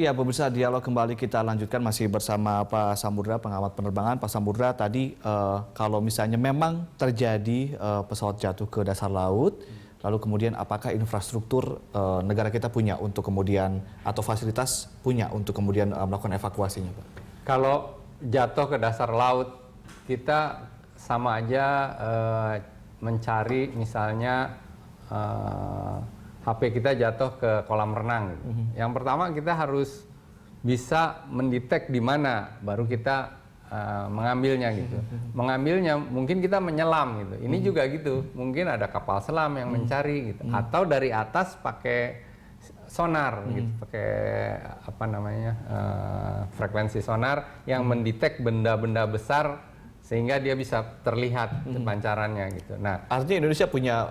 Iya, pemirsa, dialog kembali kita lanjutkan masih bersama Pak Samudra, pengamat penerbangan. Pak Samudra, tadi kalau misalnya memang terjadi pesawat jatuh ke dasar laut, lalu kemudian apakah infrastruktur negara kita punya untuk kemudian, atau fasilitas punya untuk kemudian melakukan evakuasinya, Pak? Kalau jatuh ke dasar laut, kita sama aja mencari misalnya HP kita jatuh ke kolam renang. Yang pertama kita harus bisa mendetek di mana, baru kita mengambilnya gitu. Mengambilnya mungkin kita menyelam gitu. Ini juga gitu. Mungkin ada kapal selam yang mencari gitu. Atau dari atas pakai sonar gitu, pakai apa namanya frekuensi sonar yang mendetek benda-benda besar sehingga dia bisa terlihat pancarannya gitu. Nah, artinya Indonesia punya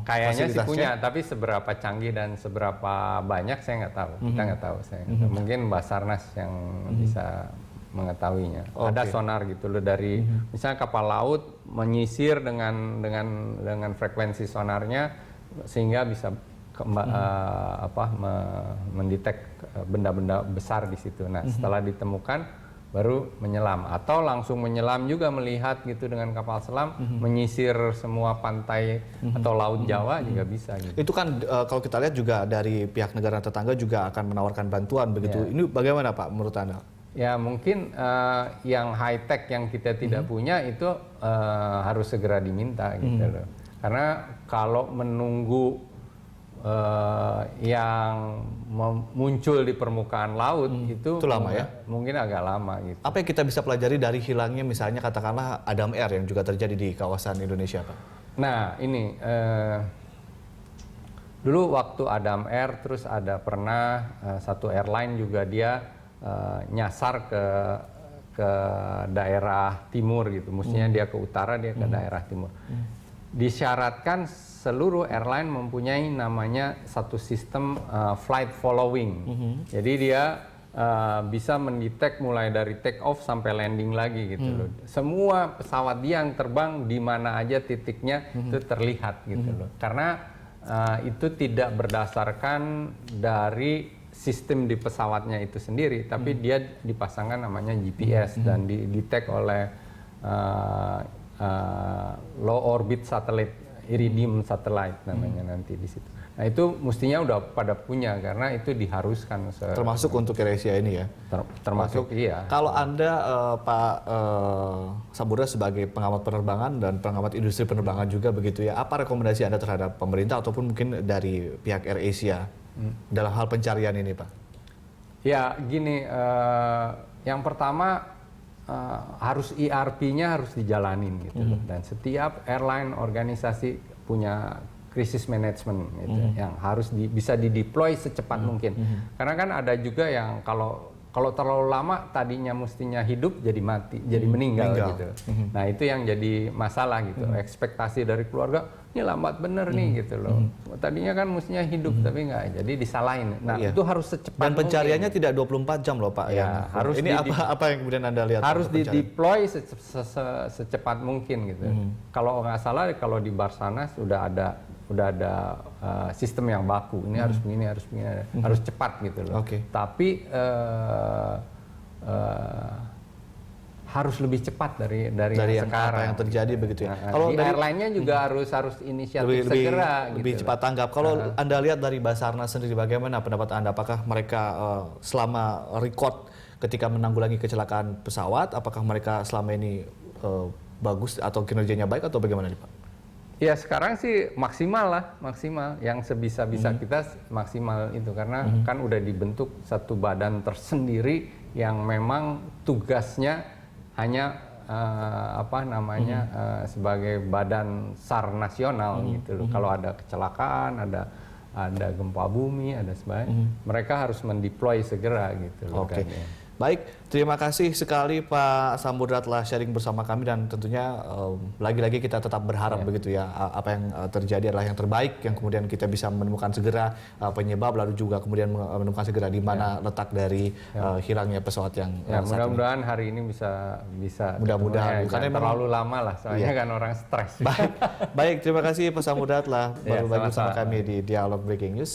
kayaknya sih punya, tapi seberapa canggih dan seberapa banyak saya nggak tahu. Kita nggak tahu. Mungkin Basarnas yang bisa mengetahuinya. Ada sonar gitu loh dari misalnya kapal laut menyisir dengan frekuensi sonarnya sehingga bisa mendetek benda-benda besar di situ. Nah, setelah ditemukan baru menyelam, atau langsung menyelam juga melihat gitu dengan kapal selam menyisir semua pantai atau laut Jawa juga bisa gitu. Itu kan kalau kita lihat juga dari pihak negara tetangga juga akan menawarkan bantuan begitu. Ini bagaimana Pak menurut Anda? Ya mungkin yang high tech yang kita tidak punya itu harus segera diminta gitu loh. Karena kalau menunggu yang muncul di permukaan laut itu lama ya? Mungkin agak lama gitu. Apa yang kita bisa pelajari dari hilangnya misalnya katakanlah Adam Air yang juga terjadi di kawasan Indonesia, Pak? Nah ini dulu waktu Adam Air terus ada pernah satu airline juga dia nyasar ke daerah timur gitu. Mestinya dia ke utara, dia ke daerah timur. Disyaratkan seluruh airline mempunyai namanya satu sistem flight following. Jadi dia bisa mendetek mulai dari take off sampai landing lagi gitu loh. Semua pesawat dia yang terbang di mana aja titiknya itu terlihat gitu loh. Karena itu tidak berdasarkan dari sistem di pesawatnya itu sendiri, tapi dia dipasangkan namanya GPS dan didetek oleh low orbit satellite, Iridium satellite namanya nanti di situ. Nah itu mestinya udah pada punya karena itu diharuskan. Termasuk untuk AirAsia ini ya? Termasuk iya. Kalau Anda Pak Samudra sebagai pengamat penerbangan dan pengamat industri penerbangan juga begitu ya, apa rekomendasi Anda terhadap pemerintah ataupun mungkin dari pihak AirAsia dalam hal pencarian ini Pak? Ya gini, yang pertama harus ERP-nya harus dijalanin gitu dan setiap airline organisasi punya krisis management gitu yang harus bisa dideploy secepat mungkin. Karena kan ada juga yang kalau terlalu lama tadinya mestinya hidup jadi mati, jadi meninggal gitu. Nah, itu yang jadi masalah gitu. Ekspektasi dari keluarga ini lambat bener nih gitu loh. Tadinya kan mestinya hidup tapi nggak, jadi disalahin. Nah, itu harus secepat dan pencariannya mungkin. Tidak 24 jam loh Pak ya. Harus ini apa yang kemudian Anda lihat? Harus dideploy secepat mungkin gitu. Kalau nggak salah kalau di Basarnas udah ada sistem yang baku. Ini harus begini, harus cepat gitu loh. Tapi harus lebih cepat dari yang sekarang. Apa yang terjadi begitu ya. Kalau dari airline-nya juga harus inisiatif segera. Lebih gitu cepat tanggap. Kalau Anda lihat dari Basarnas sendiri, bagaimana pendapat Anda? Apakah mereka selama record ketika menanggulangi kecelakaan pesawat, apakah mereka selama ini bagus atau kinerjanya baik atau bagaimana nih Pak? Ya sekarang sih maksimal yang sebisa-bisa kita maksimal itu karena kan udah dibentuk satu badan tersendiri yang memang tugasnya hanya sebagai badan SAR nasional gitu loh. Kalau ada kecelakaan, ada gempa bumi, ada sebagainya, mereka harus mendeploy segera gitu loh. Baik, terima kasih sekali Pak Samudra telah sharing bersama kami dan tentunya lagi-lagi kita tetap berharap begitu ya apa yang terjadi adalah yang terbaik yang kemudian kita bisa menemukan segera penyebab lalu juga kemudian menemukan segera di mana letak dari hilangnya pesawat yang mudah-mudahan hari ini bisa mudah-mudahan karena terlalu lama lah soalnya kan orang stres. Baik, terima kasih Pak Samudra telah berbagi bersama kami di Dialog Breaking News.